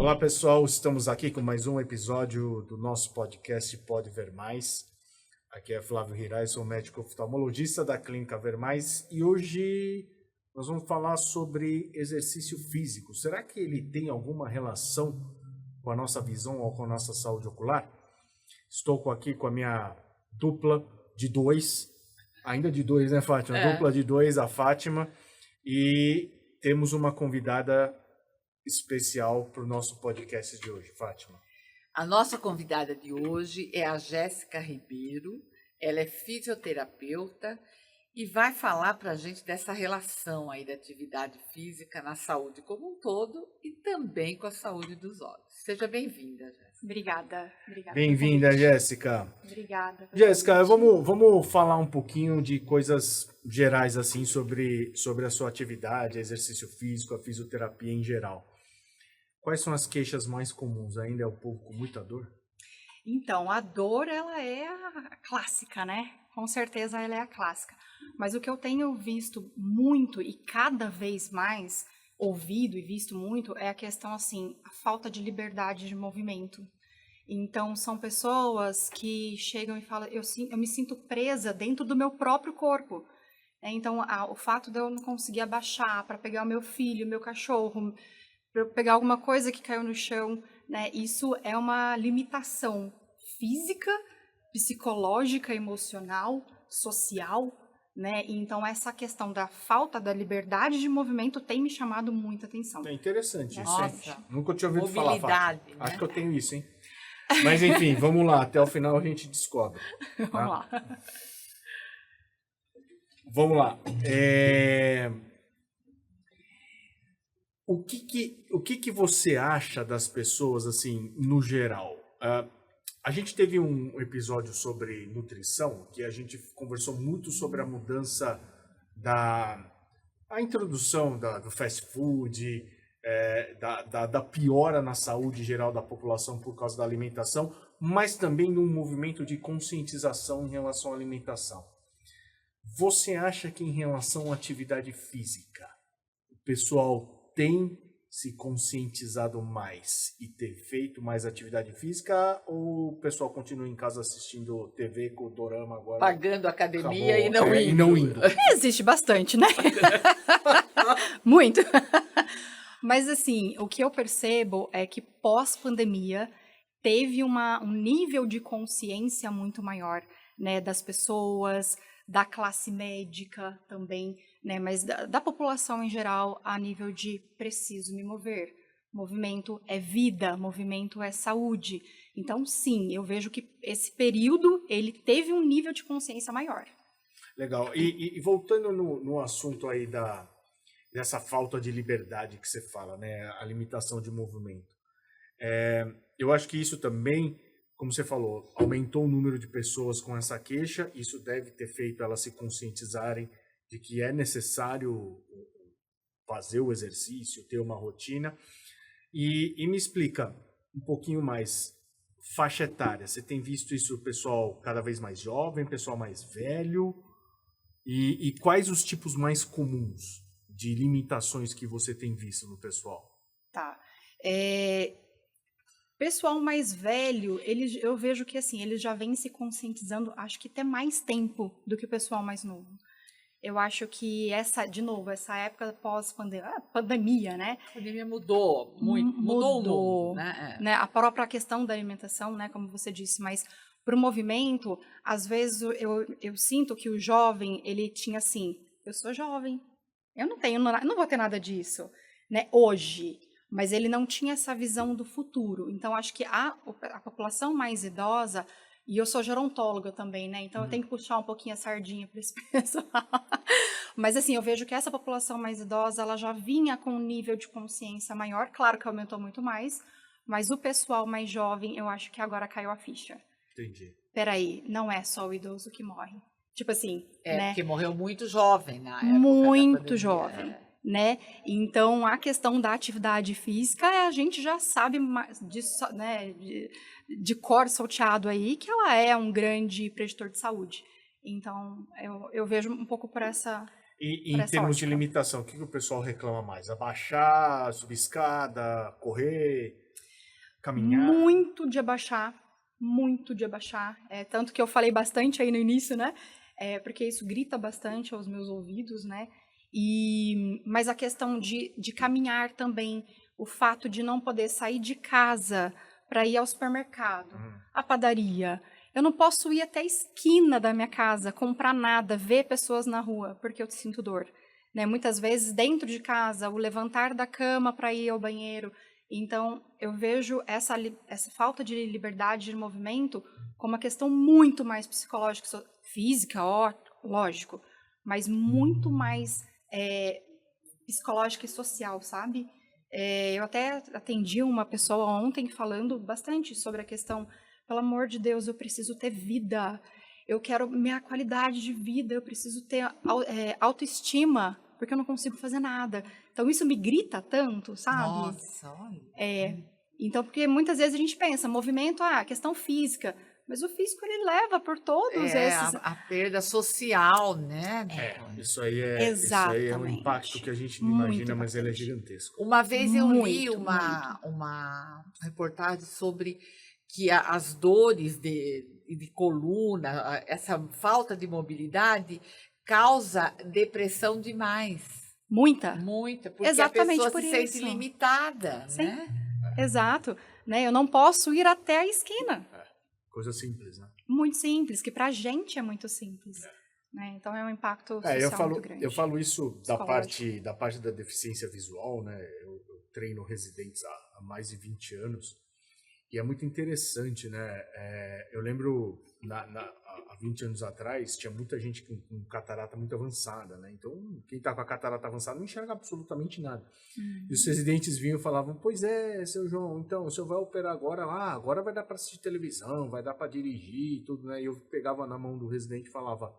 Olá pessoal, estamos aqui com mais um episódio do nosso podcast Pode Ver Mais. Aqui é Flávio Hirai, sou médico oftalmologista da Clínica Ver Mais e hoje nós vamos falar sobre exercício físico. Será que ele tem alguma relação com a nossa visão ou com a nossa saúde ocular? Estou aqui com a minha dupla de dois, ainda de dois, né, Fátima? Dupla de dois, a Fátima, e temos uma convidada especial para o nosso podcast de hoje, Fátima. A nossa convidada de hoje é a Jéssica Ribeiro. Ela é fisioterapeuta e vai falar para a gente dessa relação aí da atividade física na saúde como um todo e também com a saúde dos olhos. Seja bem-vinda, Jéssica. Obrigada. Bem-vinda, Jéssica. Obrigada. Jéssica, vamos falar um pouquinho de coisas gerais assim sobre a sua atividade, exercício físico, a fisioterapia em geral. Quais são as queixas mais comuns? Ainda é o povo com muita dor? Então, a dor, ela é a clássica, né? Com certeza ela é a clássica. Mas o que eu tenho visto muito e cada vez mais ouvido e visto muito é a questão, assim, a falta de liberdade de movimento. Então, são pessoas que chegam e falam, eu me sinto presa dentro do meu próprio corpo. Então, o fato de eu não conseguir abaixar para pegar o meu filho, o meu cachorro, para pegar alguma coisa que caiu no chão, né? Isso é uma limitação física, psicológica, emocional, social, né? Então, essa questão da falta da liberdade de movimento tem me chamado muita atenção. É interessante isso, Nossa, hein? Nunca tinha ouvido falar, mobilidade, Fátima. né? Acho que eu tenho isso, hein? Mas enfim, vamos lá. Até o final a gente descobre. Tá? Vamos lá. Vamos lá. O que você acha das pessoas, assim, no geral? A gente teve um episódio sobre nutrição, que a gente conversou muito sobre a mudança a introdução do fast food, da piora na saúde geral da população por causa da alimentação, mas também num movimento de conscientização em relação à alimentação. Você acha que em relação à atividade física, o pessoal tem se conscientizado mais e ter feito mais atividade física, ou o pessoal continua em casa assistindo TV com o dorama agora? Pagando academia Acabou, e não indo. Existe bastante, né? Muito. Mas, assim, o que eu percebo é que pós-pandemia teve um nível de consciência muito maior, né, das pessoas, da classe médica também, né, mas da população em geral, a nível de preciso me mover. Movimento é vida, movimento é saúde. Então, sim, eu vejo que esse período, ele teve um nível de consciência maior. Legal. E voltando no assunto aí dessa falta de liberdade que você fala, né, a limitação de movimento. Eu acho que isso também, como você falou, aumentou o número de pessoas com essa queixa. Isso deve ter feito elas se conscientizarem de que é necessário fazer o exercício, ter uma rotina. E me explica um pouquinho mais, faixa etária. Você tem visto isso, pessoal cada vez mais jovem, pessoal mais velho? E quais os tipos mais comuns de limitações que você tem visto no pessoal? Tá. Pessoal mais velho, eu vejo que assim, eles já vêm se conscientizando, acho que até mais tempo do que o pessoal mais novo. Eu acho que essa época pós-pandemia, né? A pandemia mudou muito, mudou o mundo, né? A própria questão da alimentação, né, como você disse, mas para o movimento, às vezes eu sinto que o jovem, ele tinha assim, eu sou jovem, eu não vou ter nada disso, né, hoje. Mas ele não tinha essa visão do futuro. Então, acho que a população mais idosa, e eu sou gerontóloga também, né? Então, eu tenho que puxar um pouquinho a sardinha para esse pessoal. Mas, assim, eu vejo que essa população mais idosa, ela já vinha com um nível de consciência maior. Claro que aumentou muito mais. Mas o pessoal mais jovem, eu acho que agora caiu a ficha. Entendi. Peraí, não é só o idoso que morre. Tipo assim, né? Porque morreu muito jovem na época Muito da pandemia, jovem. Né? Então, a questão da atividade física, a gente já sabe de cor salteado aí que ela é um grande preditor de saúde. Então, eu vejo um pouco por essa E em termos de limitação, o que o pessoal reclama mais? Abaixar, subir escada, correr? Caminhar. Muito de abaixar, muito de abaixar. Tanto que eu falei bastante aí no início, né? Porque isso grita bastante aos meus ouvidos, né? Mas a questão de caminhar também, o fato de não poder sair de casa para ir ao supermercado, à padaria. Eu não posso ir até a esquina da minha casa, comprar nada, ver pessoas na rua, porque eu sinto dor. Né? Muitas vezes, dentro de casa, o levantar da cama para ir ao banheiro. Então, eu vejo essa falta de liberdade de movimento como uma questão muito mais psicológica, física, lógico, mas muito mais psicológica e social, sabe? Eu até atendi uma pessoa ontem falando bastante sobre a questão, pelo amor de Deus, eu preciso ter vida, eu quero minha qualidade de vida, eu preciso ter autoestima, porque eu não consigo fazer nada. Então, isso me grita tanto, sabe? Nossa, olha. Então, porque muitas vezes a gente pensa, movimento, questão física, mas o físico, ele leva por todos esses... A perda social, né? Isso aí é um impacto que a gente não imagina, mas ele é gigantesco. Uma vez eu li uma reportagem sobre que as dores de coluna, essa falta de mobilidade, causa depressão demais. Muita, porque exatamente a pessoa por se isso. sente limitada, Sim. né? Exato. Né? Eu não posso ir até a esquina. Coisa simples, né? Muito simples, que pra gente é muito simples. Né? Então é um impacto social muito grande. Eu falo isso da parte da deficiência visual, né? Eu treino residentes há mais de 20 anos e é muito interessante, né? Eu lembro, há 20 anos atrás, tinha muita gente com catarata muito avançada, né? Então, quem está com a catarata avançada não enxerga absolutamente nada. E os residentes vinham e falavam, pois é, seu João, então, o senhor vai operar agora, agora vai dar para assistir televisão, vai dar para dirigir, tudo, né? E eu pegava na mão do residente e falava,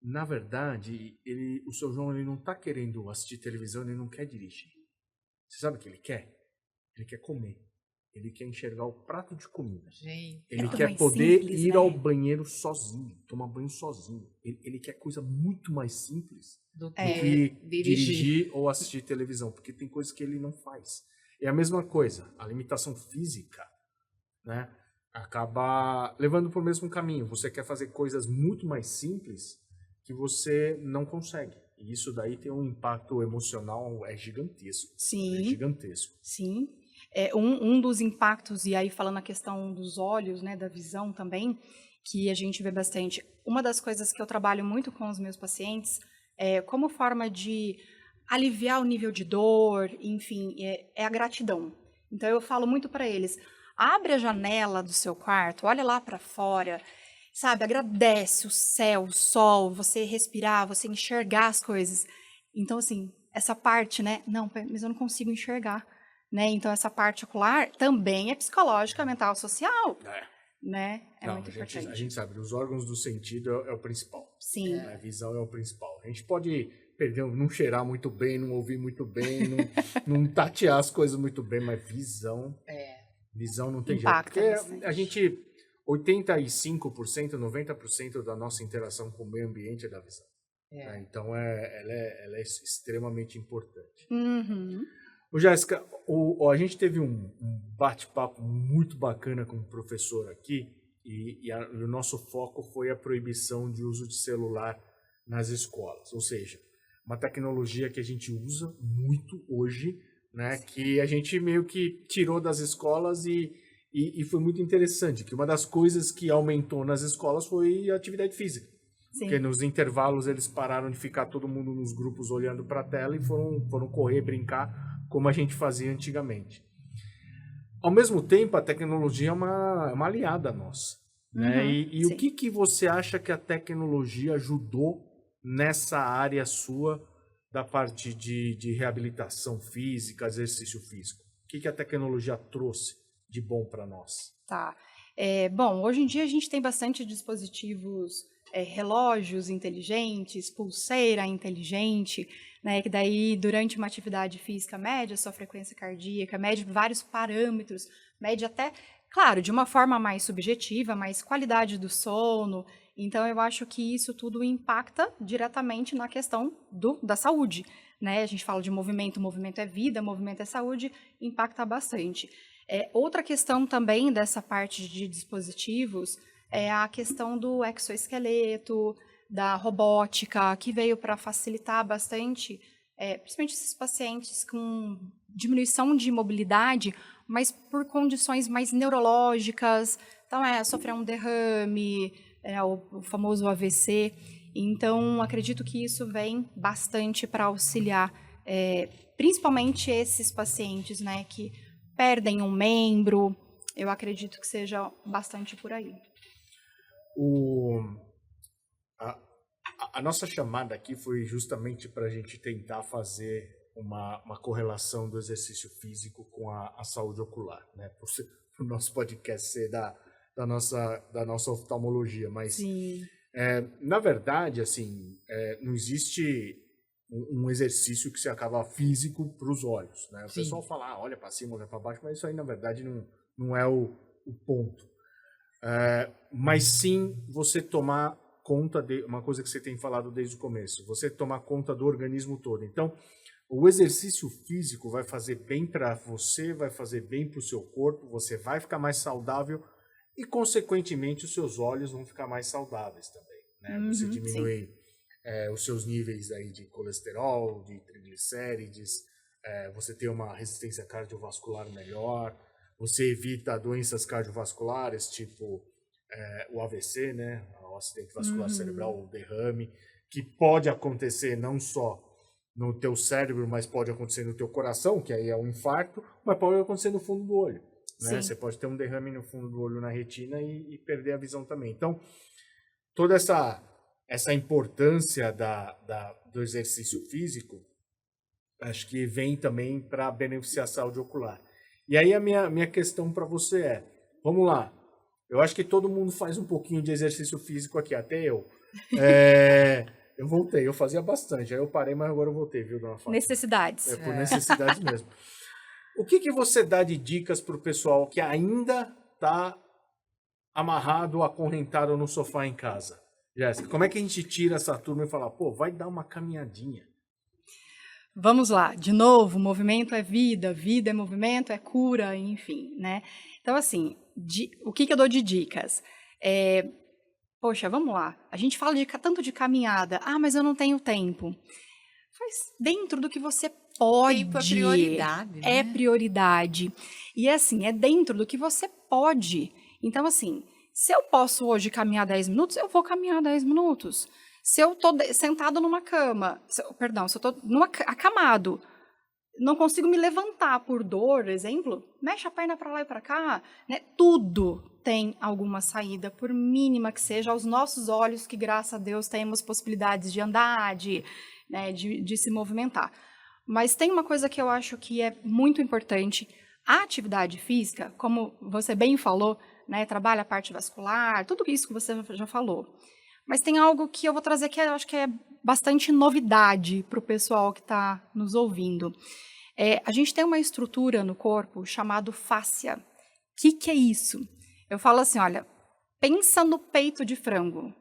na verdade, o seu João, ele não está querendo assistir televisão, ele não quer dirigir. Você sabe o que ele quer? Ele quer comer. Ele quer enxergar o prato de comida. Gente, ele quer poder ir ao banheiro sozinho, tomar banho sozinho. Ele quer coisa muito mais simples do que dirigir ou assistir televisão, porque tem coisas que ele não faz. É a mesma coisa, a limitação física, né, acaba levando para o mesmo caminho. Você quer fazer coisas muito mais simples que você não consegue. E isso daí tem um impacto emocional gigantesco. Sim. É gigantesco. Sim. Um dos impactos, e aí falando a questão dos olhos, né, da visão também, que a gente vê bastante. Uma das coisas que eu trabalho muito com os meus pacientes, como forma de aliviar o nível de dor, enfim, é a gratidão. Então eu falo muito para eles, abre a janela do seu quarto, olha lá para fora, sabe, agradece o céu, o sol, você respirar, você enxergar as coisas. Então, assim, essa parte, né, não, mas eu não consigo enxergar. Né? Então, essa parte ocular também é psicológica, mental, social. Né? Muito importante. A gente sabe, os órgãos do sentido é o principal. Sim. A visão é o principal. A gente pode perder, não cheirar muito bem, não ouvir muito bem, não tatear as coisas muito bem, mas visão não tem jeito. Porque a gente, 85%, 90% da nossa interação com o meio ambiente é da visão. Né? Então, ela é extremamente importante. Uhum. Jéssica, a gente teve um bate-papo muito bacana com o professor aqui e o nosso foco foi a proibição de uso de celular nas escolas, ou seja, uma tecnologia que a gente usa muito hoje, né, que a gente meio que tirou das escolas e foi muito interessante, que uma das coisas que aumentou nas escolas foi a atividade física. Sim. Porque nos intervalos eles pararam de ficar todo mundo nos grupos olhando para a tela e foram correr, brincar, como a gente fazia antigamente. Ao mesmo tempo, a tecnologia é uma aliada nossa. Né? E o que você acha que a tecnologia ajudou nessa área sua da parte de reabilitação física, exercício físico? O que a tecnologia trouxe de bom para nós? Tá. Bom, hoje em dia a gente tem bastante dispositivos, relógios inteligentes, pulseira inteligente, né, que daí durante uma atividade física mede a sua frequência cardíaca, mede vários parâmetros, mede até, claro, de uma forma mais subjetiva, mais qualidade do sono. Então eu acho que isso tudo impacta diretamente na questão da saúde. Né? A gente fala de movimento é vida, movimento é saúde, impacta bastante. Outra questão também dessa parte de dispositivos é a questão do exoesqueleto, da robótica, que veio para facilitar bastante, principalmente esses pacientes com diminuição de mobilidade, mas por condições mais neurológicas. Então, sofrer um derrame, o famoso AVC. Então, acredito que isso vem bastante para auxiliar, principalmente esses pacientes, né, que perdem um membro. Eu acredito que seja bastante por aí. A nossa chamada aqui foi justamente para a gente tentar fazer uma correlação do exercício físico com a saúde ocular, né? Por o nosso podcast ser da nossa oftalmologia, mas na verdade, assim, não existe um exercício que se acaba físico para os olhos, né? O pessoal fala, olha para cima, olha para baixo, mas isso aí na verdade não é o ponto. Mas sim você tomar conta de uma coisa que você tem falado desde o começo, você tomar conta do organismo todo. Então, o exercício físico vai fazer bem para você, vai fazer bem para o seu corpo, você vai ficar mais saudável e, consequentemente, os seus olhos vão ficar mais saudáveis também, né? Você diminui os seus níveis aí de colesterol, de triglicérides, você tem uma resistência cardiovascular melhor, você evita doenças cardiovasculares, tipo o AVC, né? O acidente vascular cerebral, o derrame, que pode acontecer não só no teu cérebro, mas pode acontecer no teu coração, que aí é um infarto, mas pode acontecer no fundo do olho, né? Você pode ter um derrame no fundo do olho, na retina, e perder a visão também. Então, toda essa importância do exercício físico, acho que vem também para beneficiar a saúde ocular. E aí a minha questão para você vamos lá, eu acho que todo mundo faz um pouquinho de exercício físico aqui, até eu. Eu voltei, eu fazia bastante, aí eu parei, mas agora eu voltei, viu, dona Fátima? Necessidades. Por necessidades mesmo. O que você dá de dicas para o pessoal que ainda está amarrado, acorrentado no sofá em casa? Jéssica, como é que a gente tira essa turma e fala, vai dar uma caminhadinha? Vamos lá, de novo, movimento é vida, vida é movimento, é cura, enfim, né? Então, assim, o que eu dou de dicas? Poxa, vamos lá, a gente fala tanto de caminhada, mas eu não tenho tempo. Faz dentro do que você pode. Tempo é prioridade, né? É prioridade. E assim, é dentro do que você pode. Então, assim, se eu posso hoje caminhar 10 minutos, eu vou caminhar 10 minutos. Se eu estou sentado numa cama, se eu estou acamado, não consigo me levantar por dor, exemplo, mexe a perna para lá e para cá, né? Tudo tem alguma saída, por mínima que seja, aos nossos olhos, que graças a Deus temos possibilidades de andar, de se movimentar. Mas tem uma coisa que eu acho que é muito importante, a atividade física, como você bem falou, né, trabalha a parte vascular, tudo isso que você já falou. Mas tem algo que eu vou trazer que eu acho que é bastante novidade para o pessoal que está nos ouvindo. A gente tem uma estrutura no corpo chamada fáscia. O que é isso? Eu falo assim, olha, pensa no peito de frango.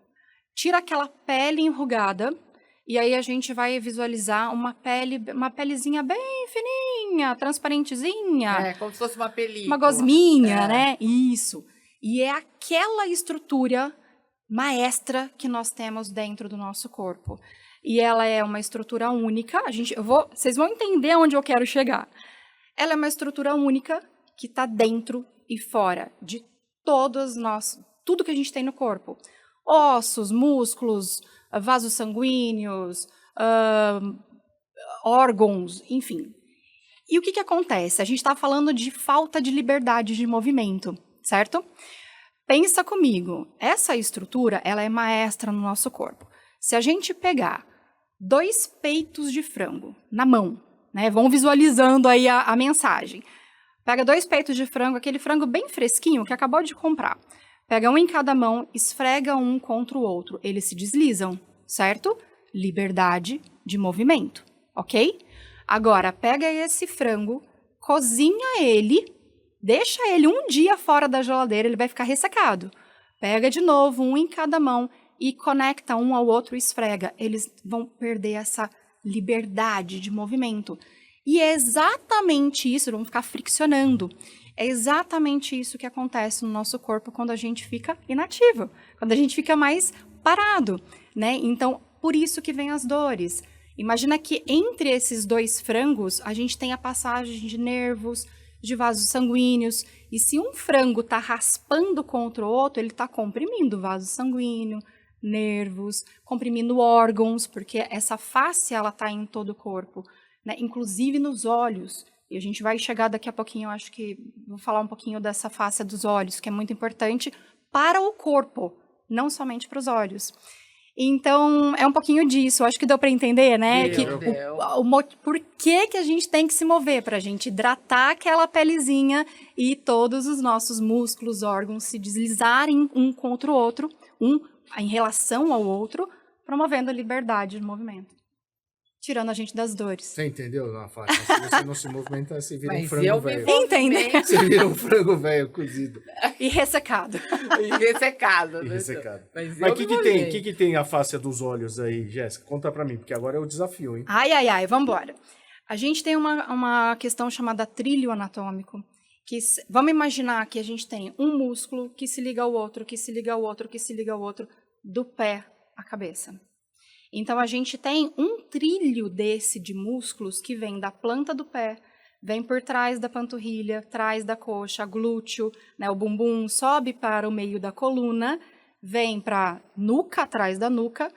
Tira aquela pele enrugada e aí a gente vai visualizar uma pelezinha bem fininha, transparentezinha. Como se fosse uma película. Uma gosminha, né? Isso. E é aquela estrutura maestra que nós temos dentro do nosso corpo. E ela é uma estrutura única. Vocês vão entender onde eu quero chegar. Ela é uma estrutura única que está dentro e fora de tudo que a gente tem no corpo. Ossos, músculos, vasos sanguíneos, órgãos, enfim. E o que acontece? A gente está falando de falta de liberdade de movimento, certo? Pensa comigo, essa estrutura, ela é maestra no nosso corpo. Se a gente pegar 2 peitos de frango na mão, né, vão visualizando aí a mensagem. Pega 2 peitos de frango, aquele frango bem fresquinho que acabou de comprar. Pega um em cada mão, esfrega um contra o outro. Eles se deslizam, certo? Liberdade de movimento, ok? Agora, pega esse frango, cozinha ele, deixa ele um dia fora da geladeira, ele vai ficar ressecado. Pega de novo, um em cada mão e conecta um ao outro e esfrega. Eles vão perder essa liberdade de movimento. E é exatamente isso, vão ficar friccionando. É exatamente isso que acontece no nosso corpo quando a gente fica inativo, quando a gente fica mais parado, né? Então, por isso que vem as dores. Imagina que entre esses dois frangos, a gente tem a passagem de nervos, de vasos sanguíneos, e se um frango está raspando contra o outro, ele está comprimindo o vaso sanguíneo, nervos, comprimindo órgãos, porque essa face ela está em todo o corpo, né? Inclusive nos olhos. E a gente vai chegar daqui a pouquinho, eu acho que vou falar um pouquinho dessa face dos olhos, que é muito importante para o corpo, não somente para os olhos. Então, é um pouquinho disso. Eu acho que deu para entender, né? Por que a gente tem que se mover? Para a gente hidratar aquela pelezinha e todos os nossos músculos, órgãos se deslizarem um contra o outro, um em relação ao outro, promovendo a liberdade de movimento. Tirando a gente das dores. Você entendeu, Dona Fátima? Se você não se movimenta, você vira um frango velho. Entende? Você vira um frango velho cozido. E ressecado. E ressecado. E ressecado. Mas o que tem a face dos olhos aí, Jéssica? Conta pra mim, porque agora é o desafio, hein? Ai, vambora. A gente tem uma questão chamada trilho anatômico. Vamos imaginar que a gente tem um músculo que se liga ao outro, que se liga ao outro, que se liga ao outro, do pé à cabeça. Então, a gente tem um trilho desse de músculos que vem da planta do pé, vem por trás da panturrilha, trás da coxa, glúteo, né, o bumbum sobe para o meio da coluna, vem para nuca, atrás da nuca,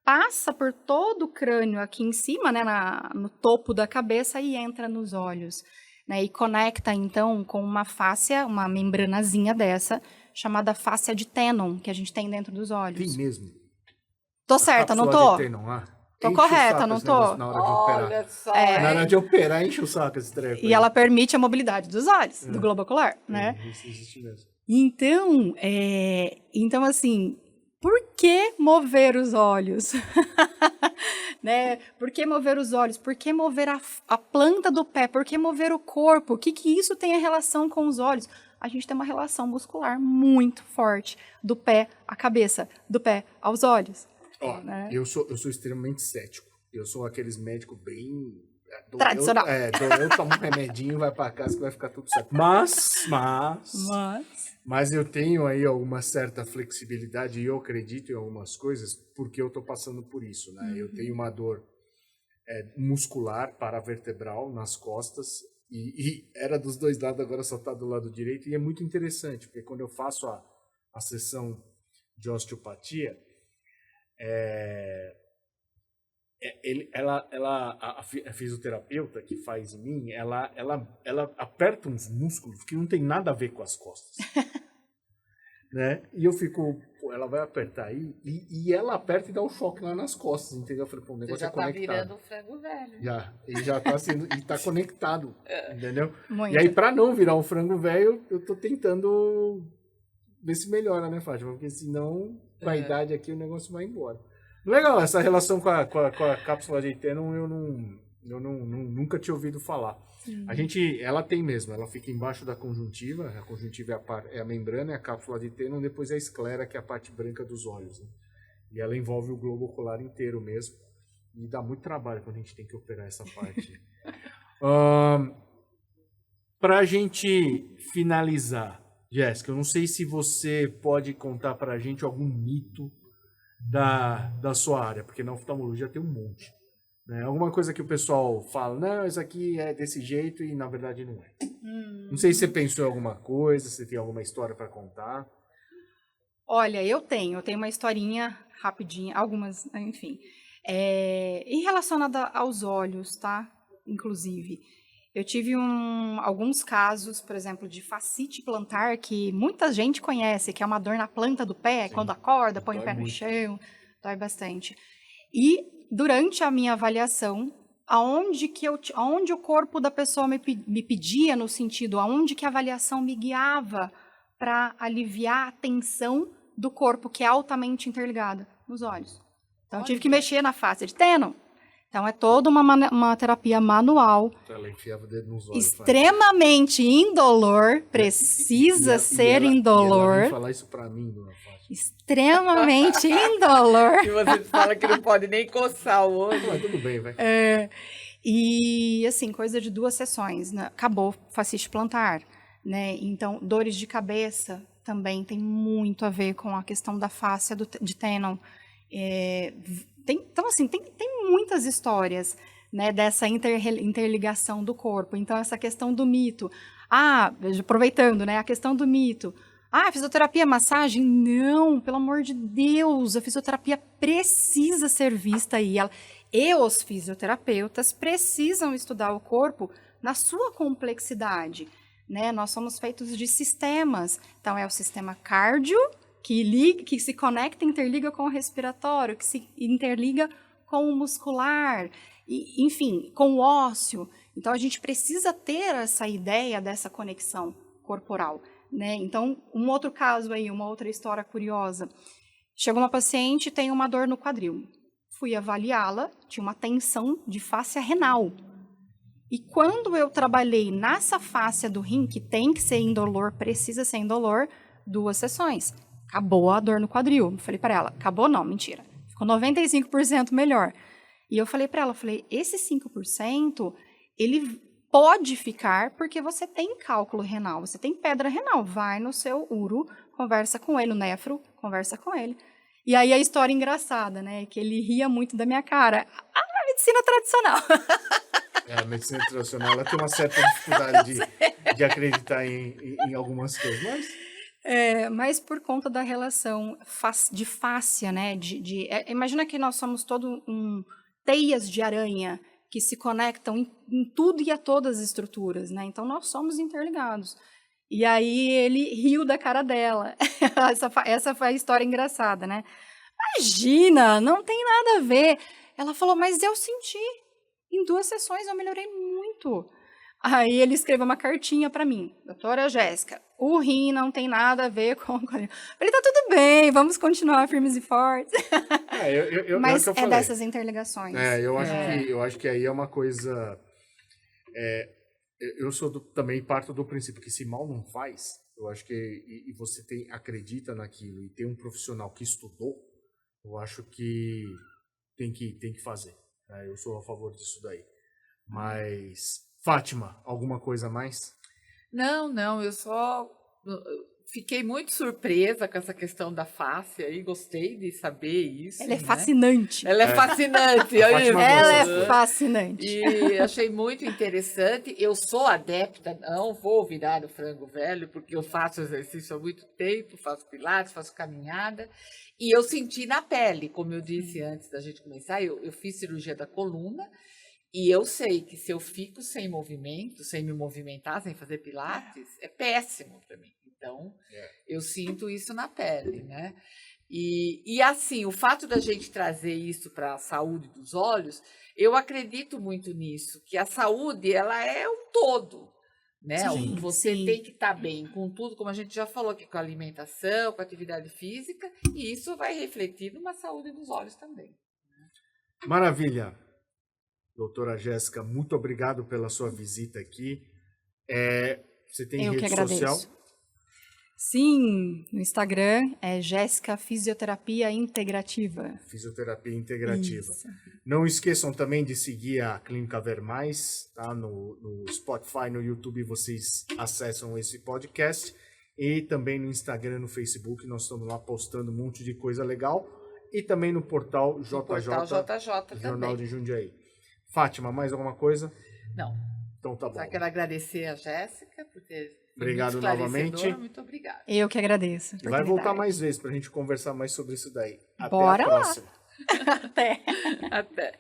passa por todo o crânio aqui em cima, né, no topo da cabeça e entra nos olhos, né, e conecta, então, com uma fáscia, uma membranazinha dessa, chamada fáscia de Tenon, que a gente tem dentro dos olhos. Tem mesmo? Tô certa, não tô? Tô correta, não tô? Na hora de operar. Olha só. Na hora de operar, enche o saco esse treco. E ela permite a mobilidade dos olhos, do globo ocular, né? Isso existe mesmo. Então, assim, por que mover os olhos? Né? Por que mover os olhos? Por que mover a planta do pé? Por que mover o corpo? O que isso tem a relação com os olhos? A gente tem uma relação muscular muito forte do pé à cabeça, do pé aos olhos. Ó, né? eu sou extremamente cético. Eu sou aqueles médicos bem... Tradicional. Eu tomo um remedinho, vai pra casa que vai ficar tudo certo. Mas eu tenho aí alguma certa flexibilidade e eu acredito em algumas coisas porque eu tô passando por isso, né? Eu tenho uma dor muscular paravertebral nas costas e era dos dois lados, agora só tá do lado direito e é muito interessante, porque quando eu faço a sessão de osteopatia, a fisioterapeuta que faz em mim, ela aperta uns músculos que não tem nada a ver com as costas. Né? E eu fico, pô, ela vai apertar aí, e ela aperta e dá um choque lá nas costas, entendeu? Eu falei, pô, o negócio é conectado. Já tá virando um frango velho. Já, e já tá sendo, e tá conectado, entendeu? Muito. E aí, pra não virar um frango velho, eu tô tentando ver se melhora, né, Fátima? Porque senão, com a idade aqui, o negócio vai embora. Legal, essa relação com a cápsula de Tenon, eu nunca tinha ouvido falar. Ela tem mesmo, ela fica embaixo da conjuntiva, a conjuntiva é a membrana, é a cápsula de Tenon, depois é a esclera, que é a parte branca dos olhos. Né? E ela envolve o globo ocular inteiro mesmo, e dá muito trabalho quando a gente tem que operar essa parte. Pra gente finalizar, Jéssica, eu não sei se você pode contar pra gente algum mito da sua área, porque na oftalmologia tem um monte. Né? Alguma coisa que o pessoal fala, não, isso aqui é desse jeito e na verdade não é. Não sei se você pensou em alguma coisa, se tem alguma história para contar. Olha, eu tenho uma historinha rapidinha, algumas, enfim. E relacionada aos olhos, tá? Inclusive. Eu tive alguns casos, por exemplo, de fascite plantar, que muita gente conhece, que é uma dor na planta do pé, sim, quando acorda, põe o pé no chão, dói bastante. E durante a minha avaliação, aonde o corpo da pessoa me pedia, no sentido, aonde que a avaliação me guiava para aliviar a tensão do corpo, que é altamente interligada, nos olhos. Então, eu tive que mexer na face de Tenon. Então, é toda uma terapia manual, ela enfiava o dedo nos olhos, extremamente indolor, precisa ser indolor. Ela vem falar isso pra mim, dona Fátima. Extremamente indolor. E você fala que não pode nem coçar o olho. Mas tudo bem, vai. E, assim, coisa de 2 sessões, né? Acabou fascite plantar. né? Então, dores de cabeça também tem muito a ver com a questão da fáscia de Tenon. Então, assim, tem muitas histórias, né, dessa interligação do corpo. Então, essa questão do mito. Aproveitando, né, a questão do mito. Fisioterapia, massagem? Não, pelo amor de Deus, a fisioterapia precisa ser vista e os fisioterapeutas precisam estudar o corpo na sua complexidade, né? Nós somos feitos de sistemas. Então, é o sistema cardio, que se conecta, interliga com o respiratório, que se interliga com o muscular, enfim, com o ósseo. Então, a gente precisa ter essa ideia dessa conexão corporal, né? Então, um outro caso aí, uma outra história curiosa. Chegou uma paciente, tem uma dor no quadril. Fui avaliá-la, tinha uma tensão de fáscia renal. E quando eu trabalhei nessa fáscia do rim, que tem que ser indolor, precisa ser indolor, 2 sessões. Acabou a dor no quadril. Eu falei para ela, acabou não, mentira. Ficou 95% melhor. E eu falei para ela, esse 5%, ele pode ficar porque você tem cálculo renal, você tem pedra renal. Vai no seu uro, conversa com ele, no nefro, conversa com ele. E aí a história engraçada, né? Que ele ria muito da minha cara. A medicina tradicional. A medicina tradicional ela tem uma certa dificuldade de acreditar em algumas coisas, mas por conta da relação de fáscia, né? Imagina que nós somos teias de aranha que se conectam em tudo e a todas as estruturas, né? Então, nós somos interligados. E aí, ele riu da cara dela. Essa foi a história engraçada, né? Imagina, não tem nada a ver. Ela falou, mas eu senti. Em 2 sessões, eu melhorei muito. Aí, ele escreveu uma cartinha para mim. Doutora Jéssica, o rim não tem nada a ver com... Ele tá tudo bem, vamos continuar firmes e fortes. Mas é dessas interligações. Eu acho que aí é uma coisa... eu sou também parto do princípio que se mal não faz, eu acho que e você acredita naquilo e tem um profissional que estudou, eu acho que tem que fazer. Né? Eu sou a favor disso daí. Mas, Fátima, alguma coisa a mais? Não, eu só fiquei muito surpresa com essa questão da face aí, gostei de saber isso. Ela é fascinante. Ela é fascinante. Ela é fascinante. E achei muito interessante. Eu sou adepta, não vou virar o frango velho, porque eu faço exercício há muito tempo, faço pilates, faço caminhada, e eu senti na pele, como eu disse antes da gente começar, eu fiz cirurgia da coluna, e eu sei que se eu fico sem movimento, sem me movimentar, sem fazer pilates, é péssimo para mim. Então, eu sinto isso na pele, né? E assim, o fato da gente trazer isso para a saúde dos olhos, eu acredito muito nisso, que a saúde, ela é um todo, né? Sim, você sim. tem que estar bem com tudo, como a gente já falou aqui, com a alimentação, com a atividade física, e isso vai refletir numa saúde dos olhos também. Maravilha. Doutora Jéssica, muito obrigado pela sua visita aqui. Você tem Eu que rede agradeço. social? Sim, no Instagram é Jéssica Fisioterapia Integrativa. Fisioterapia Integrativa. Isso. Não esqueçam também de seguir a Clínica Ver Mais, tá? No Spotify, no YouTube, vocês acessam esse podcast. E também no Instagram, no Facebook, nós estamos lá postando um monte de coisa legal. E também no portal JJ, JJ Jornal também. de Jundiaí. Fátima, mais alguma coisa? Não. Então tá bom. Só quero agradecer a Jéssica por ter sido Obrigado muito esclarecedora. novamente. Muito obrigada. Eu que agradeço. E vai voltar mais vezes para a gente conversar mais sobre isso daí. Até Bora a lá. próxima. Até. Até.